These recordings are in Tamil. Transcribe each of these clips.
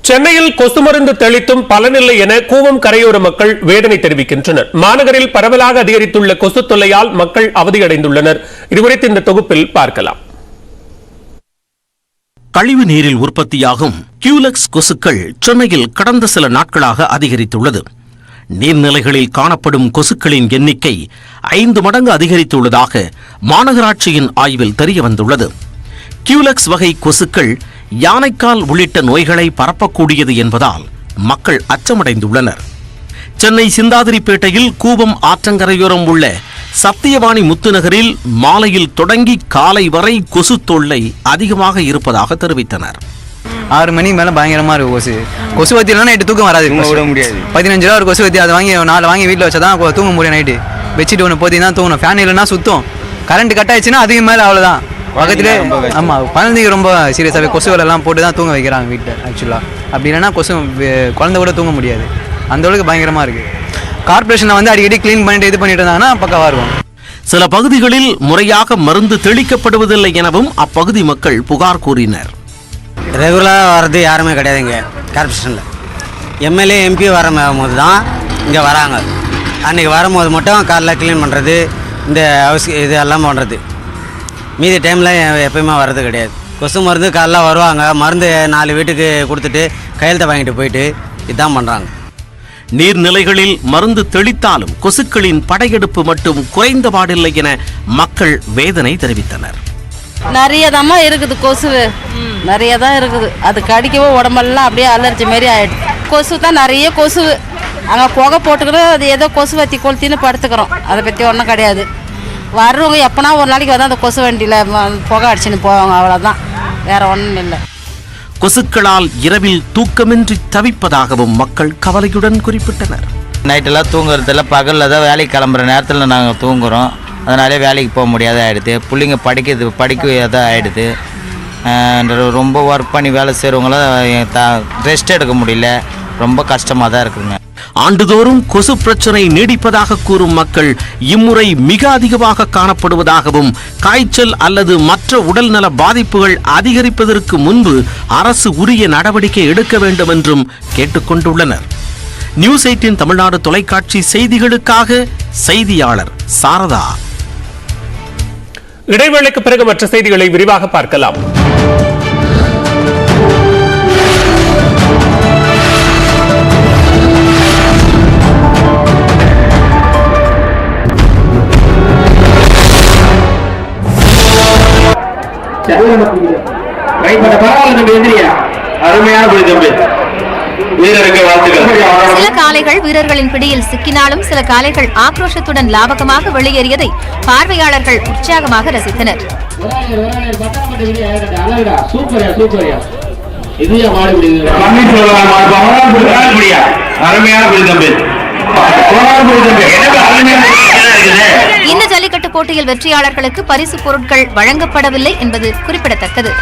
சென்னையில் கொசு மருந்து தெளித்தும் பலனில்லை என கூவம் கரையோர மக்கள் வேதனை தெரிவிக்கின்றனர். மாநகரில் பரவலாக அதிகரித்துள்ள கொசு தொல்லையால் மக்கள் அவதியடைந்துள்ளனர். இதுகுறித்து இந்த தொகுப்பில் பார்க்கலாம். கழிவு நீரில் உற்பத்தியாகும் கியூலெக்ஸ் கொசுக்கள் சென்னையில் கடந்த சில நாட்களாக அதிகரித்துள்ளது. நீர்நிலைகளில் காணப்படும் கொசுக்களின் எண்ணிக்கை 5 மடங்கு அதிகரித்துள்ளதாக மாநகராட்சியின் ஆய்வில் தெரியவந்துள்ளது. கியூலெக்ஸ் வகை கொசுக்கள் யானைக்கால் உள்ளிட்ட நோய்களை பரப்பக்கூடியது என்பதால் மக்கள் அச்சமடைந்துள்ளனர். சென்னை சிந்தாதிரிப்பேட்டையில் கூவம் ஆற்றங்கரையோரம் உள்ள சத்தியவாணி முத்துநகரில் மாலையில் தொடங்கி காலை வரை கொசு தொல்லை அதிகமாக இருப்பதாக தெரிவித்தனர். 6 மணி மேலே பயங்கரமாக இருக்கும் கொசு வத்தி இல்லைனா நைட்டு தூக்கம் வராது, விட முடியாது. 15 ரூபா ஒரு கொசு வத்தி, அதை வாங்கி 4 வாங்கி வீட்டில் வச்சா தான் தூங்க முடியும். நைட்டு வச்சுட்டு ஒன்று போத்தி தான் தூங்கணும். ஃபேன் இல்லைன்னா சுத்தம், கரண்ட் கட் ஆயிடுச்சுன்னா அதுக்கு மேலே அவ்வளோதான். பக்கத்திலே ஆமாம், குழந்தைங்க ரொம்ப சீரியஸாகவே கொசுவெல்லாம் போட்டு தான் தூங்க வைக்கிறாங்க வீட்டில். ஆக்சுவலாக அப்படி இல்லைன்னா கொசு குழந்தை கூட தூங்க முடியாது, அந்த அளவுக்கு பயங்கரமாக இருக்குது. கார்பரேஷனை வந்து அடிக்கடி க்ளீன் பண்ணிட்டு இது பண்ணிட்டு இருந்தாங்கன்னா பக்கவாக இருக்கும். சில பகுதிகளில் முறையாக மருந்து தெளிக்கப்படுவதில்லை எனவும் அப்பகுதி மக்கள் புகார் கூறினர். ரெகுலராக வர்றது யாருமே கிடையாதுங்க. கார்பரேஷனில் எம்எல்ஏ எம்பி வரும்போது தான் இங்கே வராங்க. அன்றைக்கி வரும்போது மட்டும் காலைல க்ளீன் பண்ணுறது, இந்த ஹவுஸ் இது எல்லாம் பண்ணுறது. மீதி டைமில் எப்பயுமே வர்றது கிடையாது. கொசு மருந்து காலைல வருவாங்க, மருந்து 4 வீட்டுக்கு கொடுத்துட்டு கையெழுத்தை வாங்கிட்டு போயிட்டு இதுதான் பண்ணுறாங்க. நீர்நிலைகளில் மருந்து தெளித்தாலும் கொசுக்களின் படையெடுப்பு மட்டும் குறைந்தபாடில்லை என மக்கள் வேதனை தெரிவித்தனர். நிறைய தான் இருக்குது, கொசு நிறைய தான் இருக்குது. அது கடிக்கவோ உடம்பெல்லாம் அப்படியே அலர்ஜி மாரி ஆகிடுது. கொசு தான் நிறைய கொசு. அங்கே புகை போட்டுக்கிறோம், அது ஏதோ கொசு வத்தி கொளுத்தின்னு படுத்துக்கிறோம். அதை பற்றி ஒன்றும் கிடையாது. வர்றவங்க எப்போனா ஒரு நாளைக்கு வந்து அந்த கொசு வண்டியில் புகை அடிச்சுன்னு போவாங்க, அவ்வளோதான், வேற ஒன்றும் இல்லை. கொசுக்களால் இரவில் தூக்கமின்றி தவிப்பதாகவும் மக்கள் கவலையுடன் குறிப்பிட்டனர். நைட்டெல்லாம் தூங்குறதில்ல, பகலில் தான் வேலைக்கு கிளம்புற நேரத்தில் நாங்கள் தூங்குகிறோம். அதனாலே வேலைக்கு போக முடியாத ஆகிடுது. பிள்ளைங்க படிக்க ஆகிடுது. ரொம்ப ஒர்க் பண்ணி வேலை செய்கிறவங்களாம் ரெஸ்ட் எடுக்க முடியல, ரொம்ப கஷ்டமாக தான் இருக்குதுங்க. ஆண்டுதோறும் கொசு பிரச்சனை நீடிப்பதாக கூறும் மக்கள் இம்முறை மிக அதிகமாக காணப்படுவதாகவும் காய்ச்சல் அல்லது மற்ற உடல்நல பாதிப்புகள் அதிகரிப்பதற்கு முன்பு அரசு உரிய நடவடிக்கை எடுக்க வேண்டும் என்றும் கேட்டுக்கொண்டுள்ளனர். நியூஸ் 18 தமிழ்நாடு தொலைக்காட்சி செய்திகளுக்காக செய்தியாளர் சாரதா. இடைவேளைக்கு பிறகு மற்ற செய்திகளை விரிவாக பார்க்கலாம். சில காளைகள் வீரர்களின் பிடியில் சிக்கினாலும் சில காளைகள் ஆக்ரோஷத்துடன் லாபகமாக வெளியேறியதை பார்வையாளர்கள் உற்சாகமாக ரசித்தனர். இந்த ஜல்லிக்கட்டு போட்டியில் வெற்றியாளர்களுக்கு பரிசு பொருட்கள் வழங்கப்படவில்லை என்பது குறிப்பிடத்தக்கது.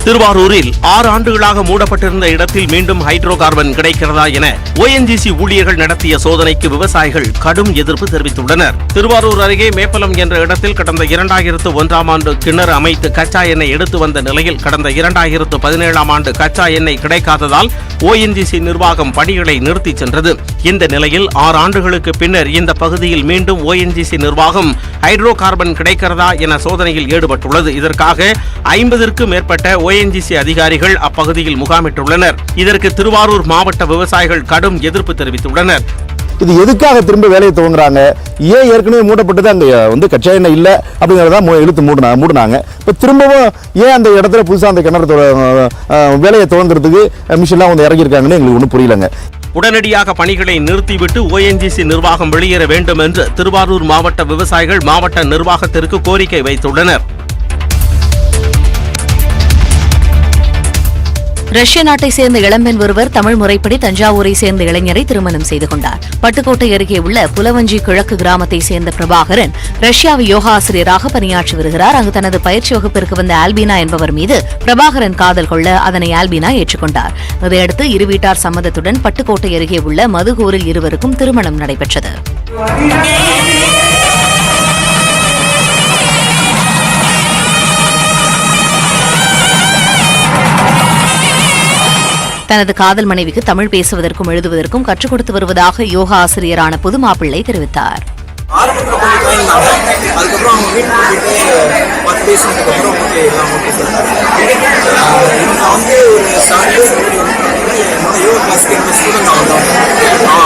திருவாரூரில் 6 ஆண்டுகளாக மூடப்பட்டிருந்த இடத்தில் மீண்டும் ஹைட்ரோ கார்பன் கிடைக்கிறதா என ONGC ஊழியர்கள் நடத்திய சோதனைக்கு விவசாயிகள் கடும் எதிர்ப்பு தெரிவித்துள்ளனர். திருவாரூர் அருகே மேப்பலம் என்ற இடத்தில் கடந்த 2001ஆம் ஆண்டு கிணறு அமைத்து கச்சா எண்ணெய் எடுத்து வந்த நிலையில் கடந்த 2017ஆம் ஆண்டு கச்சா எண்ணெய் கிடைக்காததால் ONGC நிர்வாகம் பணிகளை நிறுத்தி சென்றது. இந்த நிலையில் 6 ஆண்டுகளுக்கு பின்னர் இந்த பகுதியில் மீண்டும் ONGC நிர்வாகம் ஹைட்ரோ கார்பன் கிடைக்கிறதா என சோதனையில் ஈடுபட்டுள்ளது. இதற்காக 50க்கும் மேற்பட்ட ONGC அதிகாரிகள் அப்பகுதியில் முகாமிட்டுள்ளனர். இதற்கு திருவாரூர் மாவட்ட விவசாயிகள் கடும் எதிர்ப்பு தெரிவித்துள்ளனர். இது எதுக்காக திரும்ப வேலையை துவங்குறாங்க? ஏன் ஏற்கனவே மூடப்பட்டது அங்கே வந்து கச்சா எண்ணெய் இல்லை அப்படிங்கிறதான் இழுத்து மூடினாங்க. இப்போ திரும்பவும் ஏன் அந்த இடத்துல புதுசாக அந்த கிணறு வேலையை துவங்குறதுக்கு மிஷின்லாம் வந்து இறங்கியிருக்காங்கன்னு எங்களுக்கு ஒன்றும் புரியலங்க. உடனடியாக பணிகளை நிறுத்திவிட்டு ONGC நிர்வாகம் வெளியேற வேண்டும் என்று திருவாரூர் மாவட்ட விவசாயிகள் மாவட்ட நிர்வாகத்திற்கு கோரிக்கை வைத்துள்ளனர். ரஷ்ய நாட்டை சேர்ந்த இளம்பெண் ஒருவர் தமிழ் முறைப்படி தஞ்சாவூரை சேர்ந்த இளைஞரை திருமணம் செய்து கொண்டார். பட்டுக்கோட்டை அருகே உள்ள புலவஞ்சி கிழக்கு கிராமத்தை சேர்ந்த பிரபாகரன் ரஷ்யாவை யோகா ஆசிரியராக பணியாற்றி வருகிறார். அங்கு தனது பயிற்சி வகுப்பிற்கு வந்த ஆல்பினா என்பவர் மீது பிரபாகரன் காதல் கொள்ள அதனை ஆல்பினா ஏற்றுக்கொண்டார். இதையடுத்து இரு வீட்டார் சம்மதத்துடன் பட்டுக்கோட்டை அருகே உள்ள மதுகூரில் இருவருக்கும் திருமணம் நடைபெற்றது. தனது காதல் மனைவிக்கு தமிழ் பேசுவதற்கும் எழுதுவதற்கும் கற்றுக் கொடுத்து வருவதாக யோகா ஆசிரியரான புது மாப்பிள்ளை தெரிவித்தார். ஆரம்பத்தில் கொஞ்சம் தயங்கினாங்க. அதுக்கப்புறம் அவங்க வீட்டுக்கு போயிட்டு 10 பேசினதுக்கு அப்புறம் ஓகே எல்லாம் ஓகே சொல்லிட்டாங்க. நான் வந்து ஒரு 7 இயர்ஸ் முன்னாடி என்னோட யோகா கிளாஸ்க்கு என்னோட ஸ்டூடெண்ட் வந்தாங்க.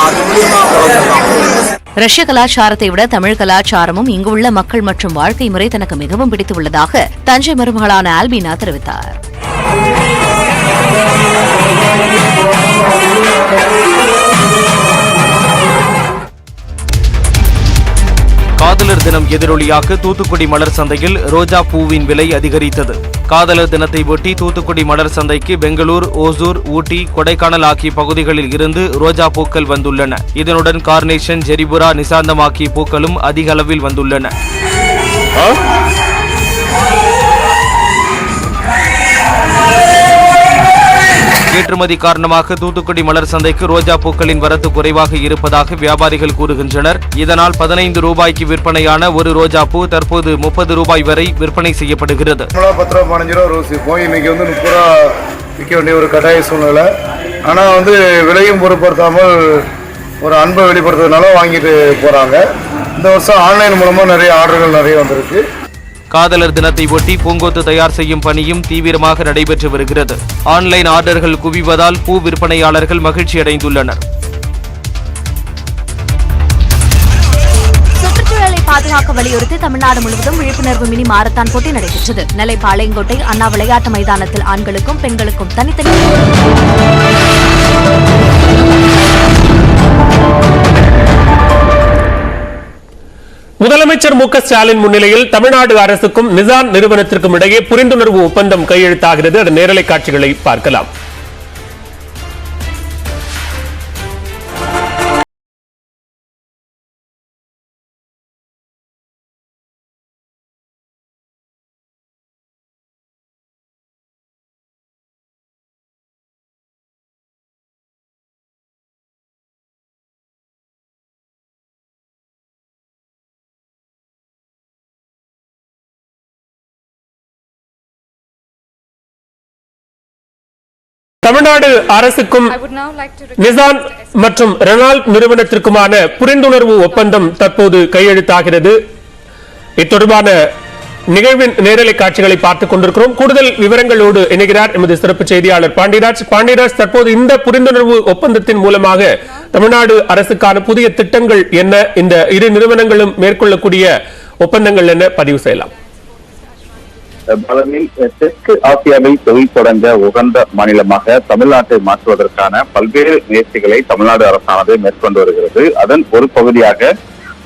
அது மூலியமாக ரஷ்ய கலாச்சாரத்தை விட தமிழ் கலாச்சாரமும் இங்குள்ள மக்கள் மற்றும் வாழ்க்கை முறை தனக்கு மிகவும் பிடித்துள்ளதாக தஞ்சை மருமகளான ஆல்பீனா தெரிவித்தார். காதலர் தினம் எதிரொலியாக தூத்துக்குடி மலர் சந்தையில் ரோஜா பூவின் விலை அதிகரித்தது. காதலர் தினத்தை ஒட்டி தூத்துக்குடி மலர் சந்தைக்கு பெங்களூர், ஓசூர், ஊட்டி, கொடைக்கானல் ஆகிய பகுதிகளில் இருந்து ரோஜா பூக்கள் வந்துள்ளன. இதனுடன் கார்னேஷன், ஜெரிபுரா, நிசாந்தம் ஆகிய பூக்களும் அதிக அளவில் வந்துள்ளன. ஏற்றுமதி காரணமாக தூத்துக்குடி மலர் சந்தைக்கு ரோஜா பூக்களின் வரத்து குறைவாக இருப்பதாக வியாபாரிகள் கூறுகின்றனர். இதனால் 15 ரூபாய்க்கு விற்பனையான ஒரு ரோஜா பூ தற்போது 30 ரூபாய் வரை விற்பனை செய்யப்படுகிறது. 10 ரூபா 15 ரூபா ரோஸ் இப்போ இன்னைக்கு 30 ரூபா விற்க வேண்டிய ஒரு கட்டாய சூழ்நிலை. ஆனால் விலையும் பொருட்படுத்தாமல் ஒரு அன்பை வெளிப்படுத்துறதுனால வாங்கிட்டு போறாங்க. இந்த வருஷம் ஆன்லைன் மூலமா நிறைய ஆர்டர்கள் நிறைய வந்திருக்கு. காதலர் தினத்தை ஒட்டி பூங்கொத்து தயார் செய்யும் பணியும் தீவிரமாக நடைபெற்று வருகிறது. ஆன்லைன் ஆர்டர்கள் குவிவதால் பூ விற்பனையாளர்கள் மகிழ்ச்சி அடைந்துள்ளனர். சுற்றுச்சூழலை பாதுகாக்க வலியுறுத்தி தமிழ்நாடு முழுவதும் விழிப்புணர்வு மினி மாரத்தான் போட்டி நடைபெற்றது. நெல்லை பாளையங்கோட்டை அண்ணா விளையாட்டு மைதானத்தில் ஆண்களுக்கும் பெண்களுக்கும் தனித்தனி முதலமைச்சர் மு க ஸ்டாலின் முன்னிலையில் தமிழ்நாடு அரசுக்கும் நிசான் நிறுவனத்திற்கும் இடையே புரிந்துணர்வு ஒப்பந்தம் கையெழுத்தாகிறது. அதன் நேரலை காட்சிகளை பார்க்கலாம். தமிழ்நாடு அரசுக்கும் நிசான் மற்றும் ரெனால்ட் நிறுவனத்திற்குமான புரிந்துணர்வு ஒப்பந்தம் தற்போது கையெழுத்தாகிறது. இத்தொடர்பான நிகழ்வின் நேரலை காட்சிகளை பார்த்துக் கொண்டிருக்கிறோம். கூடுதல் விவரங்களோடு இணைகிறார் எமது சிறப்பு செய்தியாளர் பாண்டியராஜ். பாண்டியராஜ், தற்போது இந்த புரிந்துணர்வு ஒப்பந்தத்தின் மூலமாக தமிழ்நாடு அரசுக்கான புதிய திட்டங்கள் என்ன, இந்த இரு நிறுவனங்களும் மேற்கொள்ளக்கூடிய ஒப்பந்தங்கள் என்ன, பதிவு செய்யலாம். தெற்கு ஆசியாவில் தொழில் தொடங்க உகந்த மாநிலமாக தமிழ்நாட்டை மாற்றுவதற்கான பல்வேறு முயற்சிகளை தமிழ்நாடு அரசானது மேற்கொண்டு வருகிறது. அதன் ஒரு பகுதியாக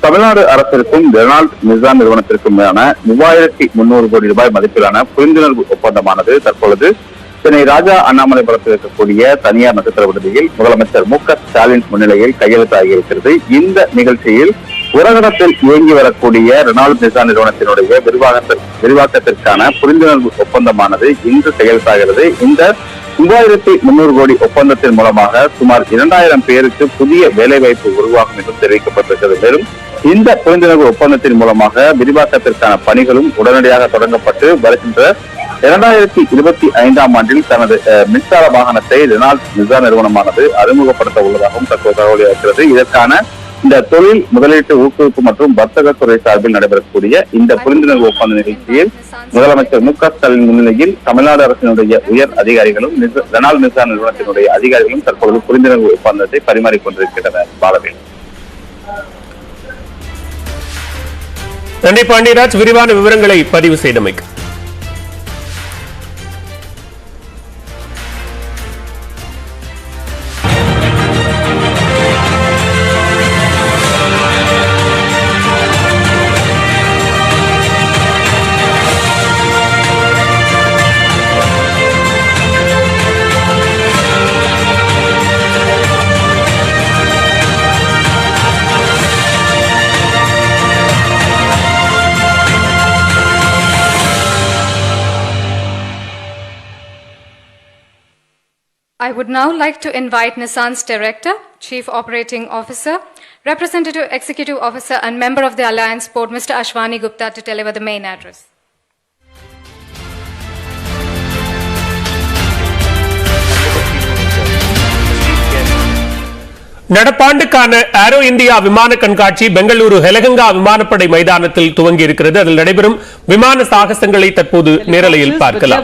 தமிழ்நாடு அரசிற்கும் ரெனால்ட் நிசான் நிறுவனத்திற்குமான 3300 கோடி ரூபாய் மதிப்பிலான புரிந்துணர்வு ஒப்பந்தமானது தற்பொழுது சென்னை ராஜா அண்ணாமலைபுரத்தில் இருக்கக்கூடிய தனியார் நட்சத்திர விடுதியில் முதலமைச்சர் மு க ஸ்டாலின் முன்னிலையில் கையெழுத்தாகியிருக்கிறது. இந்த நிகழ்ச்சியில் உலகத்தில் இயங்கி வரக்கூடிய ரெனால்ட் நிசான் நிறுவனத்தினுடைய விரிவாக்கத்திற்கான புரிந்துணர்வு ஒப்பந்தமானது இன்று செயல்படுகிறது. இந்த 3300 கோடி ஒப்பந்தத்தின் மூலமாக சுமார் 2000 பேருக்கு புதிய வேலைவாய்ப்பு உருவாகும் என்று தெரிவிக்கப்பட்டிருக்கிறது. மேலும் இந்த புரிந்துணர்வு ஒப்பந்தத்தின் மூலமாக விரிவாக்கத்திற்கான பணிகளும் உடனடியாக தொடங்கப்பட்டு வருகின்ற 2025ஆம் ஆண்டில் தனது மின்சார வாகனத்தை ரெனால்ட் நிசான் நிறுவனமானது அறிமுகப்படுத்த உள்ளதாகவும் தற்போது தகவல் இருக்கிறது. இதற்கான இந்த தொழில் முதலீட்டு ஊக்குவிப்பு மற்றும் வர்த்தகத்துறை சார்பில் நடைபெறக்கூடிய இந்த புரிந்துணர்வு ஒப்பந்த நிகழ்ச்சியில் முதலமைச்சர் மு க ஸ்டாலின் முன்னிலையில் தமிழ்நாடு அரசினுடைய உயர் அதிகாரிகளும் ரெனால்ட் நிசான் நிறுவனத்தினுடைய அதிகாரிகளும் தற்போது புரிந்துணர்வு ஒப்பந்தத்தை பரிமாறிக்கொண்டிருக்கின்றனர். பாலவேல். நன்றி பாண்டியராஜ், விரிவான விவரங்களை பதிவு செய்தமைக்கு. I would now like to invite Nissan's Director, Chief Operating Officer, Representative Executive Officer and Member of the Alliance Board, Mr. Ashwani Gupta, to deliver the main address. நடப்பாண்டுக்கான ஏரோ இந்தியா விமான கண்காட்சி பெங்களூரு ஹெலகங்கா விமானப்படை மைதானத்தில் துவங்கி இருக்கிறது. அதில் நடைபெறும் விமான சாகசங்களை தற்போது நேரலையில் பார்க்கலாம்.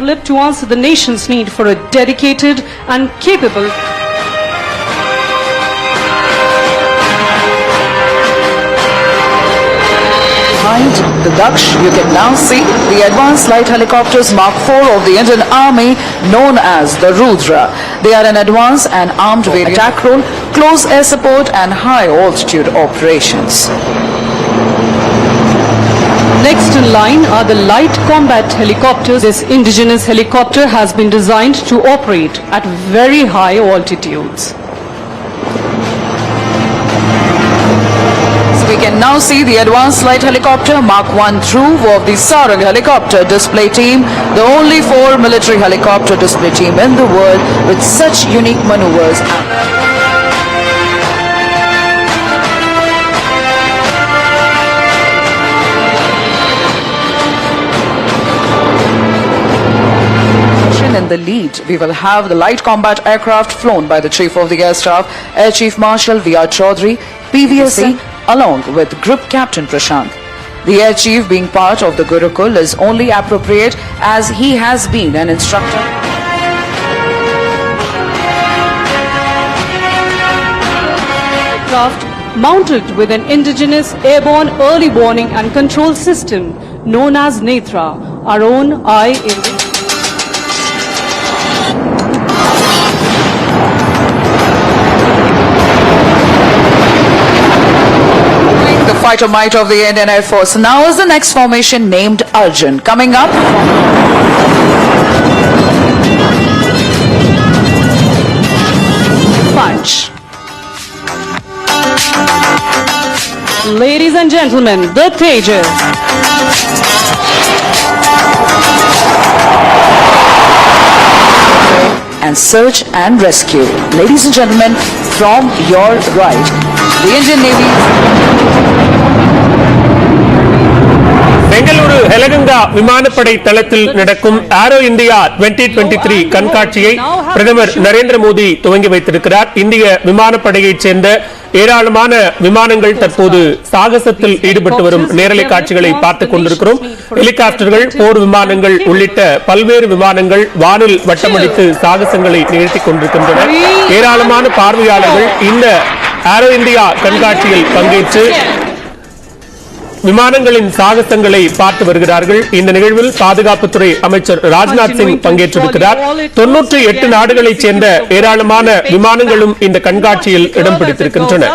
Behind the Daksh, you can now see the advanced light helicopters Mark IV of the Indian Army known as the Rudra. They are an advanced and armed variant attack role, close air support and high altitude operations. Next in line are the light combat helicopters. This indigenous helicopter has been designed to operate at very high altitudes. We can now see the advanced light helicopter Mark I Dhruv of the Sarang helicopter display team, the only 4 military helicopter display team in the world with such unique maneuvers. In the lead, we will have the light combat aircraft flown by the Chief of the Air Staff, Air Chief Marshal V.R. Chaudhary, PVSC, along with Group Captain Prashant. The Air Chief, being part of the Gurukul, is only appropriate as he has been an instructor. Aircraft mounted with an indigenous airborne early warning and control system known as Netra, our own eye in the fighter might of the Indian Air Force. Now is the next formation named Arjun. Coming up, punch. Ladies and gentlemen, the Tejas. And search and rescue. Ladies and gentlemen, from your right, the Indian Navy. Bengaluru ஹெலகங்கா விமானப்படை தளத்தில் நடக்கும் ஏரோ இந்தியா 2023 கண்காட்சியை பிரதமர் நரேந்திர மோடி துவங்கி வைத்திருக்கிறார். இந்திய விமானப்படையைச் சேர்ந்த ஏராளமான விமானங்கள் தற்போது சாகசத்தில் ஈடுபட்டு வரும் நேரலை காட்சிகளை பார்த்துக் கொண்டிருக்கிறோம். ஹெலிகாப்டர்கள், போர் விமானங்கள் உள்ளிட்ட பல்வேறு விமானங்கள் வானில் வட்டமடித்து சாகசங்களை நிகழ்த்திக் கொண்டிருக்கின்றன. ஏராளமான பார்வையாளர்கள் இந்த ஏரோ இந்தியா கண்காட்சியில் பங்கேற்று விமானங்களின் சாகசங்களை பார்த்து வருகிறார்கள். இந்த நிகழ்வில் பாதுகாப்புத்துறை அமைச்சர் ராஜ்நாத் சிங் பங்கேற்றிருக்கிறார். 98 நாடுகளைச் சேர்ந்த ஏராளமான விமானங்களும் இந்த கண்காட்சியில் இடம் பிடித்திருக்கின்றன.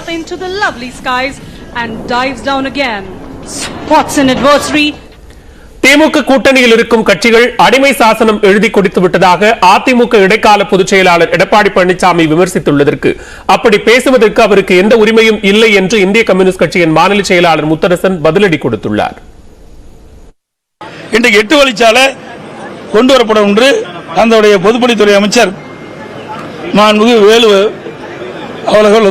திமுக கூட்டணியில் இருக்கும் கட்சிகள் அடிமை சாசனம் எழுதி கொடுத்து விட்டதாக அதிமுக இடைக்கால பொதுச் செயலாளர் எடப்பாடி பழனிசாமி விமர்சித்துள்ளதற்கு, அப்படி பேசுவதற்கு அவருக்கு எந்த உரிமையும் இல்லை என்று இந்திய கம்யூனிஸ்ட் கட்சியின் மாநில செயலாளர் முத்தரசன் பதிலடி கொடுத்துள்ளார். இன்றைக்கு 8 வழிச்சாலை கொண்டு வரப்படும் என்று அந்த பொதுப்பணித்துறை அமைச்சர் மாண்புமிகு வேலு அவர்கள்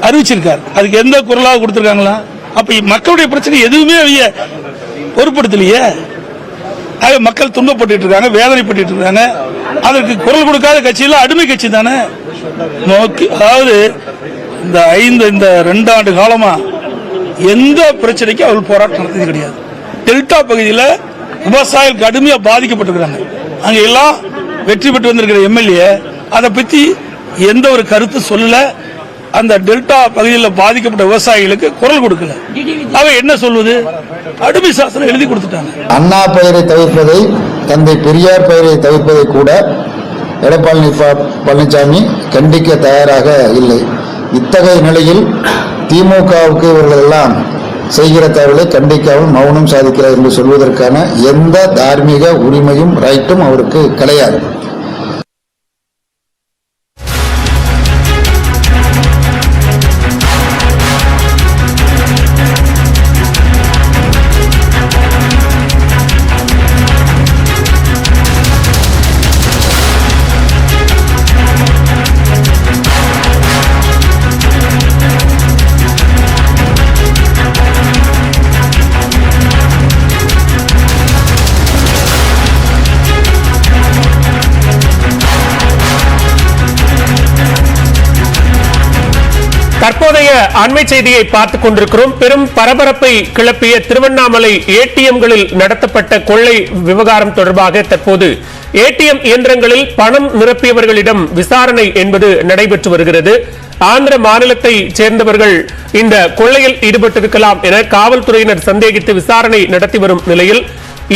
அறிவிச்சிருக்கார். அதுக்கு எந்த குரலாக கொடுத்திருக்காங்களா? அப்ப மக்களுடைய பிரச்சனை எதுவுமே பொருட்படுத்தலையே. மக்கள் துன்பப்பட்டு இருக்காங்க, வேதனைப்பட்டு இருக்காங்க. அதற்கு குரல் கொடுக்காத கட்சியில் அடிமை கட்சி தானே. அதாவது இந்த 2 ஆண்டு காலமா எந்த பிரச்சனைக்கும் அவர்கள் போராட்டம் நடத்தது கிடையாது. டெல்டா பகுதியில் விவசாயிகள் கடுமையா பாதிக்கப்பட்டிருக்கிறாங்க. அங்க எல்லாம் வெற்றி பெற்று வந்திருக்கிற எம்எல்ஏ அதை பத்தி எந்த ஒரு கருத்து சொல்லல. அந்த டெல்டா பகுதியில் பாதிக்கப்பட்ட விவசாயிகளுக்கு குரல் கொடுக்கல. அவ என்ன சொல்வது? அடிமை சாசனம் எழுதி கொடுத்துட்டாங்க. அண்ணா பெயரை தவிர்ப்பதை, தந்தை பெரியார் பெயரை தவிர்ப்பதை கூட எடப்பாடி பழனிசாமி கண்டிக்க தயாராக இல்லை. இத்தகைய நிலையில் திமுகவுக்கு இவர்கள் எல்லாம் செய்கிற தவறுகளை கண்டிக்காமல் மௌனம் சாதிக்கிறார் என்று சொல்வதற்கான எந்த தார்மீக உரிமையும் ரைட்டும் அவருக்கு கிடையாது. தற்போதைய அண்மை செய்தியை பார்த்துக் கொண்டிருக்கிறோம். பெரும் பரபரப்பை கிளப்பிய திருவண்ணாமலை ஏடிஎம்களில் நடத்தப்பட்ட கொள்ளை விவகாரம் தொடர்பாக தற்போது ஏடிஎம் இயந்திரங்களில் பணம் நிரப்பியவர்களிடம் விசாரணை என்பது நடைபெற்று வருகிறது. ஆந்திர மாநிலத்தை சேர்ந்தவர்கள் இந்த கொள்ளையில் ஈடுபட்டிருக்கலாம் என காவல்துறையினர் சந்தேகித்து விசாரணை நடத்தி வரும் நிலையில்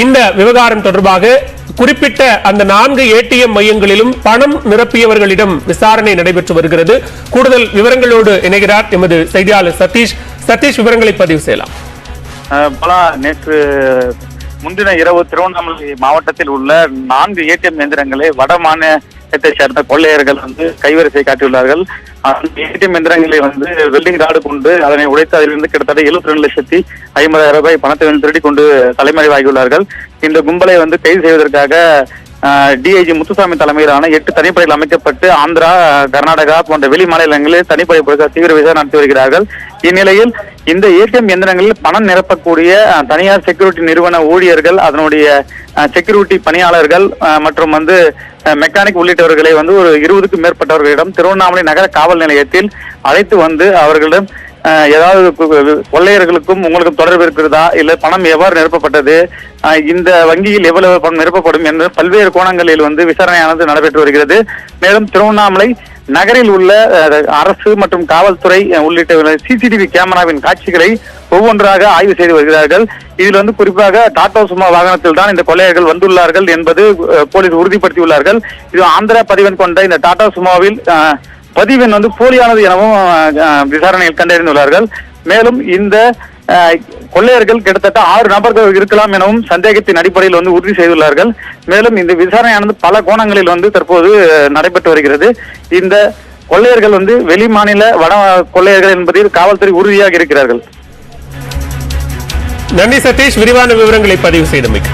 இந்த விவகாரம் தொடர்பாக குறிப்பிட்ட அந்த 4 ஏடிஎம் மையங்களிலும் பணம் நிரப்பியவர்களிடம் விசாரணை நடைபெற்று வருகிறது. கூடுதல் விவரங்களோடு இணைகிறார் எமது செய்தியாளர் சதீஷ். சதீஷ், விவரங்களை பதிவு செய்யலாம். நேற்று முன்தின இரவு திருவண்ணாமலை மாவட்டத்தில் உள்ள 4 ஏடிஎம் இயந்திரங்களை வட மாநிலத்தை சேர்ந்த கொள்ளையர்கள் கைவரிசை காட்டியுள்ளார்கள். அந்த ஏடிஎம் இயந்திரங்களை வெல்டிங் ராடு கொண்டு அதனை உடைத்து அதிலிருந்து கிட்டத்தட்ட 72,50,000 ரூபாய் பணத்தை திருடி கொண்டு தலைமறைவாகியுள்ளார்கள். இந்த கும்பலை கைது செய்வதற்காக டிஐஜி முத்துசாமி தலைமையிலான 8 தனிப்படைகள் அமைக்கப்பட்டு ஆந்திரா, கர்நாடகா போன்ற வெளி மாநிலங்களில் தனிப்படை போலீசார் தீவிர விசாரணை நடத்தி வருகிறார்கள். இந்நிலையில் இந்த ஏடிஎம் இயந்திரங்களில் பணம் நிரப்பக்கூடிய தனியார் செக்யூரிட்டி நிறுவன ஊழியர்கள், அதனுடைய செக்யூரிட்டி பணியாளர்கள் மற்றும் மெக்கானிக் உள்ளிட்டவர்களை ஒரு 20க்கும் மேற்பட்டவர்களிடம் திருவண்ணாமலை நகர காவல் நிலையத்தில் அழைத்து அவர்களிடம் ஏதாவது கொள்ளையர்களுக்கும் உங்களுக்கும் தொடர்பு இருக்கிறதா, இல்ல பணம் எவ்வாறு நிரப்பப்பட்டது, இந்த வங்கியில் எவ்வளவு பணம் நிரப்பப்படும் என்று பல்வேறு கோணங்களில் விசாரணையானது நடைபெற்று வருகிறது. மேலும் திருவண்ணாமலை நகரில் உள்ள அரசு மற்றும் காவல்துறை உள்ளிட்ட சிசிடிவி கேமராவின் காட்சிகளை ஒவ்வொன்றாக ஆய்வு செய்து வருகிறார்கள். இதில் குறிப்பாக டாடா சுமோ வாகனத்தில் தான் இந்த கொள்ளையர்கள் வந்துள்ளார்கள் என்பது போலீஸ் உறுதிப்படுத்தியுள்ளார்கள். இது ஆந்திரா பதிவெண் கொண்ட இந்த டாடா சுமோவில் பதிவெண் போலியானது எனவும் விசாரணையில் கண்டறிந்துள்ளார்கள். மேலும் இந்த கொள்ளையர்கள் கிட்டத்தட்ட 6 நபர்கள் இருக்கலாம் எனவும் சந்தேகத்தின் அடிப்படையில் உறுதி செய்துள்ளார்கள். மேலும் இந்த விசாரணையானது பல கோணங்களில் தற்போது நடைபெற்று வருகிறது. இந்த கொள்ளையர்கள் வெளி மாநில வட கொள்ளையர்கள் என்பதில் காவல்துறை உறுதியாக இருக்கிறார்கள். நன்றி சதீஷ், விரிவான விவரங்களை பதிவு செய்தமைக்கு.